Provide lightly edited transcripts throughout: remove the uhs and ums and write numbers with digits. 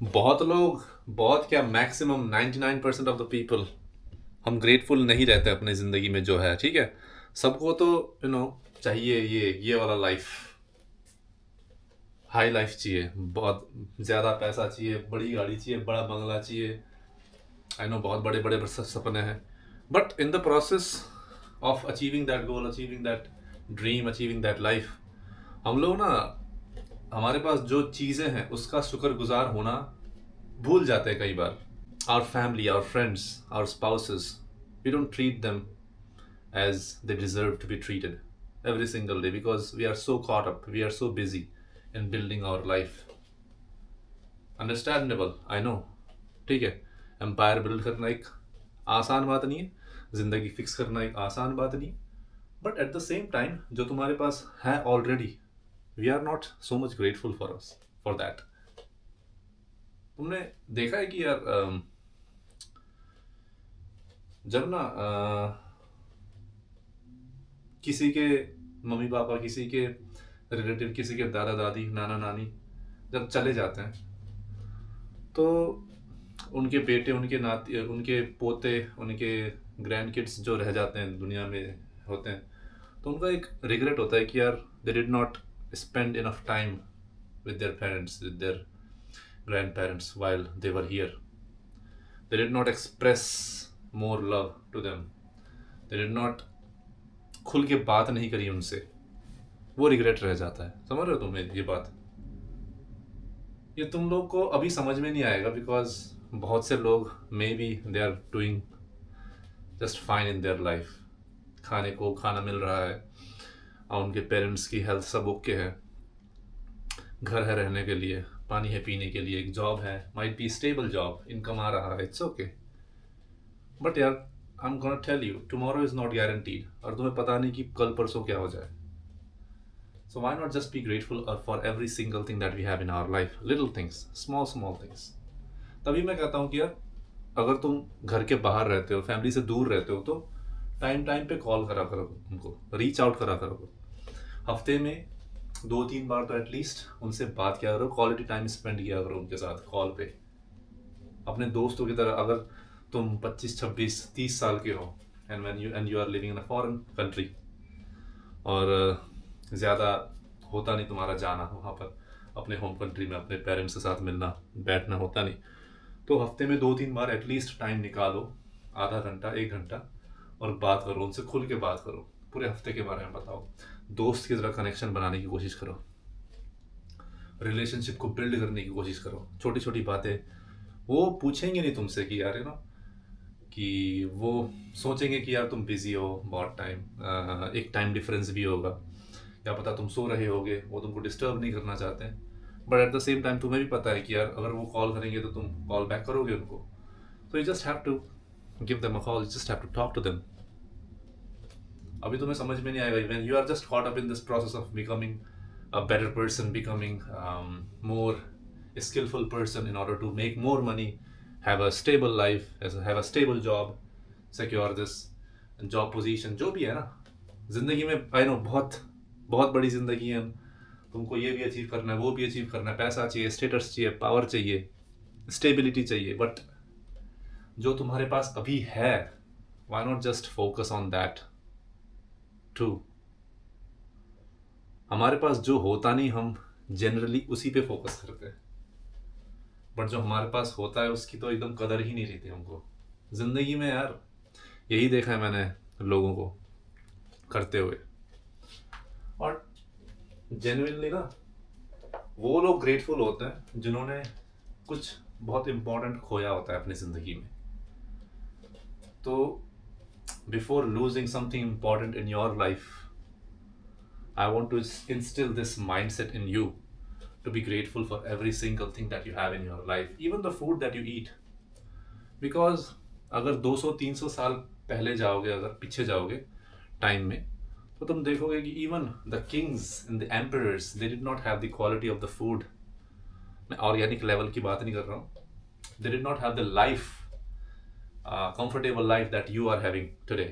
बहुत लोग, बहुत क्या, मैक्सिमम 99% ऑफ द पीपल हम ग्रेटफुल नहीं रहते अपने ज़िंदगी में जो है, ठीक है। सबको तो यू नो चाहिए, ये वाला लाइफ, हाई लाइफ चाहिए, बहुत ज़्यादा पैसा चाहिए, बड़ी गाड़ी चाहिए, बड़ा बंगला चाहिए। आई नो बहुत बड़े बड़े सपने हैं, but in the process of achieving that goal, achieving that dream, achieving that life, हम लोग ना हमारे पास जो चीज़ें हैं उसका शुक्रगुजार होना भूल जाते हैं कई बार। Our family, our friends, our spouses, we don't treat them as they deserve to be treated every single day because we are so caught up, we are so busy in building our life. Understandable, I know. ठीक है, empire build करना एक आसान बात नहीं है, ज़िंदगी fix करना एक आसान बात नहीं है, but at the same time जो तुम्हारे पास है already, we are not so much grateful for us for that. तुमने देखा है कि यार जब ना किसी के मम्मी पापा, किसी के रिलेटिव, किसी के दादा दादी, नाना नानी जब चले जाते हैं, तो उनके बेटे, उनके नाती, उनके पोते, उनके ग्रैंड किड्स जो रह जाते हैं दुनिया में होते हैं, तो उनका एक रिग्रेट होता है कि यार they did not spend enough time with their parents, with their grandparents while they were here. They did not express more love to them. They did not खुल के बात नहीं करी उनसे। वो रिग्रेट रह जाता है। समझ रहे हो तुम ये बात? ये तुम लोग को अभी समझ में नहीं आएगा बिकॉज बहुत से लोग maybe they are doing just fine in their life. खाने को खाना मिल रहा है और उनके पेरेंट्स की हेल्थ सब ओके है, घर है रहने के लिए, पानी है पीने के लिए, एक जॉब है, might be stable job, income आ रहा है, इट्स ओके। बट यार I am gonna tell you tomorrow is not guaranteed, और तुम्हें पता नहीं कि कल परसों क्या हो जाए। So why not just be grateful for every single thing that we have in our life, little things, small small things. तभी मैं कहता हूँ कि यार अगर तुम घर के बाहर रहते हो, फैमिली से दूर रहते हो, तो टाइम टाइम पे कॉल करा करो, उनको रीच आउट करा करो। हफ्ते में 2-3 बार तो एटलीस्ट उनसे बात किया करो, क्वालिटी टाइम स्पेंड किया करो उनके साथ कॉल पे, अपने दोस्तों की तरह। अगर तुम 25, 26, 30 साल के हो and you are living in a foreign country और ज़्यादा होता नहीं तुम्हारा जाना वहाँ पर, अपने होम कंट्री में अपने पेरेंट्स के साथ मिलना बैठना होता नहीं, तो हफ्ते में 2-3 बार एटलीस्ट टाइम निकालो, आधा घंटा 1 घंटा, और बात करो उनसे, खुल के बात करो, पूरे हफ्ते के बारे में बताओ, दोस्त की तरह कनेक्शन बनाने की कोशिश करो, रिलेशनशिप को बिल्ड करने की कोशिश करो। छोटी छोटी बातें, वो पूछेंगे नहीं तुमसे कि यार कि वो सोचेंगे कि यार तुम बिजी हो बहुत टाइम, एक टाइम डिफरेंस भी होगा, क्या पता तुम सो रहे होगे, वो तुमको डिस्टर्ब नहीं करना चाहते हैं, but at the same time तुम्हें भी पता है कि यार अगर वो कॉल करेंगे तो तुम कॉल बैक करोगे उनको, तो you just have to give them a call, you just have to talk to them. अभी तुम्हें समझ में नहीं आएगा when you are just caught up in this process of becoming a better person, becoming more skillful person in order to make more money, have a stable life, have a stable job, secure this job position, जो भी है ना जिंदगी में। I know बहुत बहुत बड़ी जिंदगी है, तुमको ये भी अचीव करना है, वो भी अचीव करना है, पैसा चाहिए, स्टेटस चाहिए, पावर चाहिए, स्टेबिलिटी चाहिए, बट जो तुम्हारे पास अभी है, why not just focus on that too. हमारे पास जो होता नहीं हम जनरली उसी पे फोकस करते हैं, बट जो हमारे पास होता है उसकी तो एकदम कदर ही नहीं रहती हमको ज़िंदगी में यार। यही देखा है मैंने लोगों को करते हुए, और जेन्युइनली ना वो लोग ग्रेटफुल होते हैं जिन्होंने कुछ बहुत इम्पोर्टेंट खोया होता है अपनी ज़िंदगी में। तो before losing something important in your life, I want to instill this mindset in you to be grateful for every single thing that you have in your life, even the food that you eat. Because अगर 200-300 साल पहले जाओगे, अगर पीछे जाओगे time में, तो तुम देखोगे कि even the kings and the emperors, they did not have the quality of the food. मैं ऑर्गेनिक लेवल की बात नहीं कर रहा हूँ। They did not have the life, comfortable life that you are having today.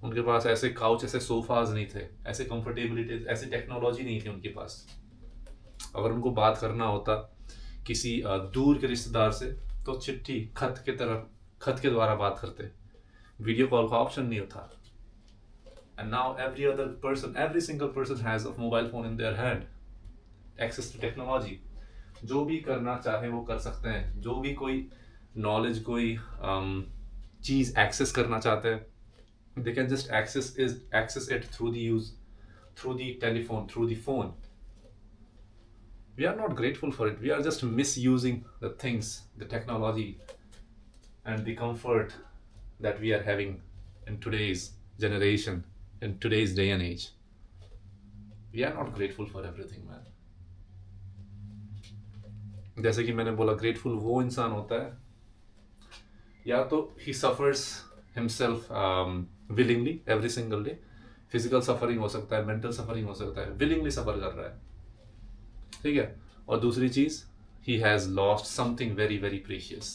उनके पास ऐसे काउच, ऐसे सोफाज नहीं थे, ऐसे कंफर्टेबिलिटी, ऐसी टेक्नोलॉजी नहीं थी उनके पास। अगर उनको बात करना होता किसी दूर के रिश्तेदार से, तो चिट्ठी खत के द्वारा बात करते, वीडियो कॉल का ऑप्शन नहीं था। And now every single person has a mobile phone in their hand, access to technology. जो भी करना चाहे वो कर सकते हैं, जो भी कोई नॉलेज, कोई चीज़ एक्सेस करना चाहते हैं, they can just access it through the telephone, through the phone. We are not grateful for it. We are just misusing the things, the technology, and the comfort that we are having in today's generation, in today's day and age. We are not grateful for everything, man. जैसे कि मैंने बोला, grateful वो इंसान होता है, या तो ही suffers himself willingly every single day, physical suffering हो सकता है, मेंटल सफरिंग हो सकता है, विलिंगली सफर कर रहा है, ठीक है। और दूसरी चीज, he has lost something very very precious.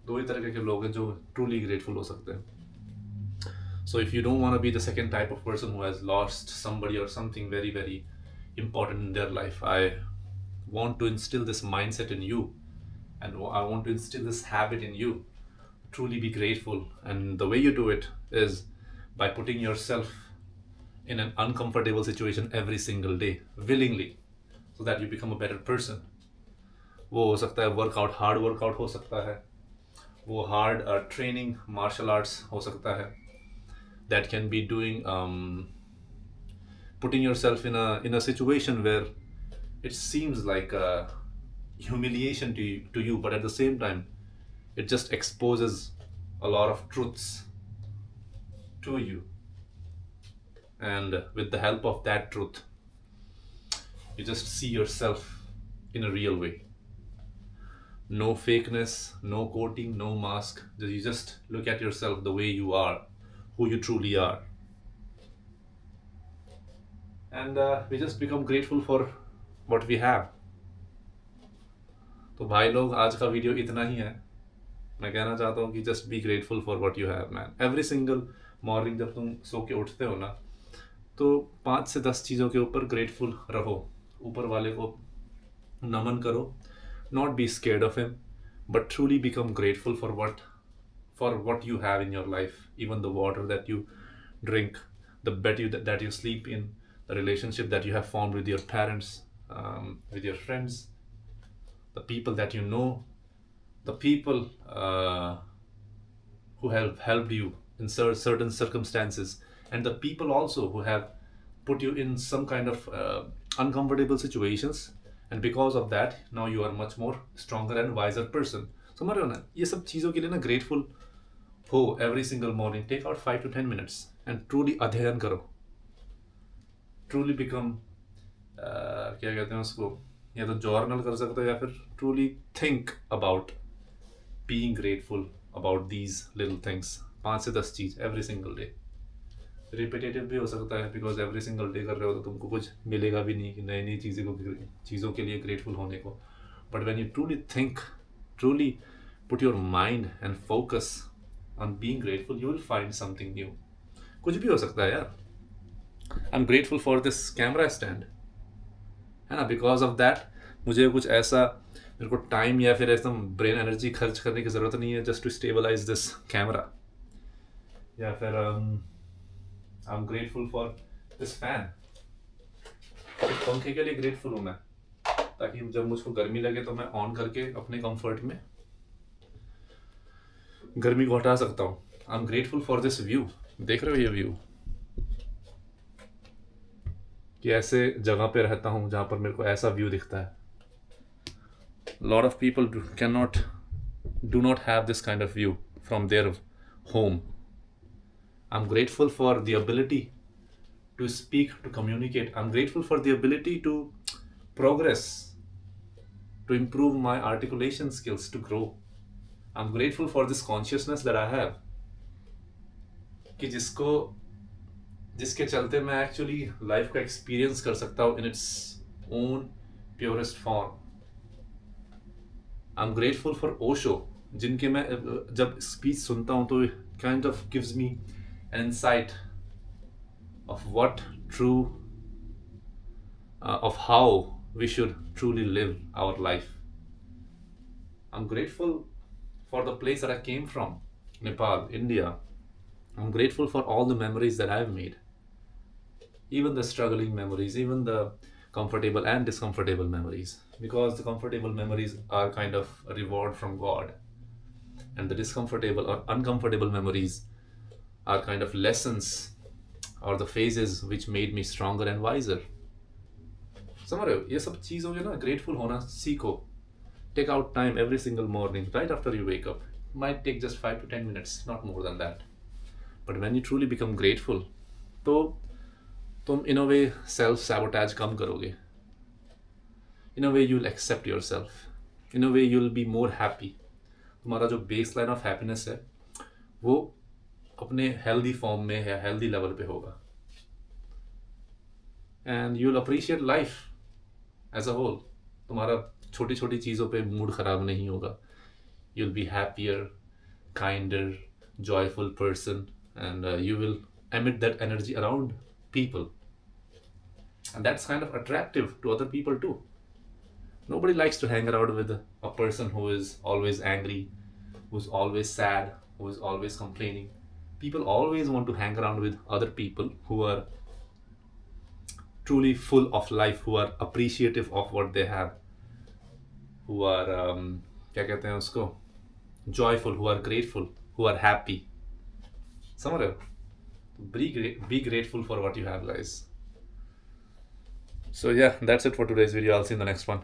दो ही तरह के लोग हैं जो ट्रूली ग्रेटफुल हो सकते हैं। So if you don't want to be the second type of person who has lost somebody और something very very important in their life, I want to instill this mindset in you, and I want to instill this habit in you. Truly be grateful, and the way you do it is by putting yourself in an uncomfortable situation every single day willingly, so that you become a better person. वो हो सकता है workout, hard workout हो सकता है, वो hard training, martial arts हो सकता है, that can be doing putting yourself in a situation where it seems like a humiliation to you, but at the same time it just exposes a lot of truths to you, and with the help of that truth you just see yourself in a real way. No fakeness, no coating, no mask. You just look at yourself the way you are, who you truly are, and we just become grateful for what we have. तो भाई लोग, आज का video इतना ही है। मैं कहना चाहता हूँ कि just be grateful for what you have, man. Every single morning जब तुम सो के उठते हो ना, तो 5 से 10 चीज़ों के ऊपर ग्रेटफुल रहो, ऊपर वाले को नमन करो। Not be scared of him, but truly become grateful for what you have in your life, even the water that you drink, the bed that you sleep in, the relationship that you have formed with your parents, with your friends, the people that you know, the people who have helped you in certain circumstances, and the people also who have put you in some kind of uncomfortable situations, and because of that now you are much more stronger and wiser person. समझ रहे हो ना? ये सब चीज़ों के लिए ना ग्रेटफुल हो every single morning. Take out 5 to 10 minutes and truly अध्ययन करो, truly become क्या कहते हैं उसको, या तो जर्नल कर सकते हो, या फिर truly think about being grateful about these little things. 5 से 10 चीज़ every single day. रिपीटेटिव भी हो सकता है, बिकॉज एवरी सिंगल डे कर रहे हो तो तुमको कुछ मिलेगा भी नहीं कि नई नई चीज़ों के लिए ग्रेटफुल होने को। But when you truly think, truly put your mind and focus on being grateful, you will find something new. कुछ भी हो सकता है यार। I am grateful for this camera stand, है ना। बिकॉज ऑफ दैट मुझे कुछ ऐसा, मेरे को टाइम या फिर एकदम ब्रेन एनर्जी खर्च करने की ज़रूरत नहीं है just to stabilize this camera. या फिर I'm grateful for this fan. पंखे के लिए ग्रेटफुल हूँ मैं, ताकि जब मुझको गर्मी लगे तो मैं ऑन करके अपने कंफर्ट में गर्मी को हटा सकता हूँ। I am grateful for this view. देख रहे हो ये व्यू, कि ऐसे जगह पे रहता हूँ जहाँ पर मेरे को ऐसा व्यू दिखता है। Lot of people do not have this kind of view from their home. I'm grateful for the ability to speak, to communicate. I'm grateful for the ability to progress, to improve my articulation skills, to grow. I'm grateful for this consciousness that I have, कि जिसके चलते मैं actually life का experience कर सकता हूँ in its own purest form. I'm grateful for Osho, जिनके मैं जब स्पीच सुनता हूँ तो kind of gives me an insight of of how we should truly live our life. I'm grateful for the place that I came from, Nepal, India. I'm grateful for all the memories that I've made, even the struggling memories, even the comfortable and discomfortable memories. Because the comfortable memories are kind of a reward from God, and the discomfortable or uncomfortable memories are kind of lessons or the phases which made me stronger and wiser. समझ रहे हो, ये सब चीज़ों के ना grateful होना सीखो. Take out time every single morning right after you wake up. Might take just 5 to 10 minutes, not more than that. But when you truly become grateful, तो तुम in a way self sabotage कम करोगे. In a way you'll accept yourself. In a way you'll be more happy. तुम्हारा जो base line of happiness है वो अपने healthy form में या हेल्दी लेवल पे होगा. And you will appreciate life as a whole. तुम्हारा छोटी छोटी चीज़ों पे मूड ख़राब नहीं होगा. You will be happier, kinder, joyful person, and you will emit that energy around people, and that's kind of attractive to other people too. Nobody likes to hang around with a person who is always angry, who's always sad, who is always complaining. People always want to hang around with other people who are truly full of life, who are appreciative of what they have, who are क्या कहते हैं उसको, joyful, who are grateful, who are happy. समझ रहे हो? Be grateful for what you have, guys. So yeah, that's it for today's video. I'll see you in the next one.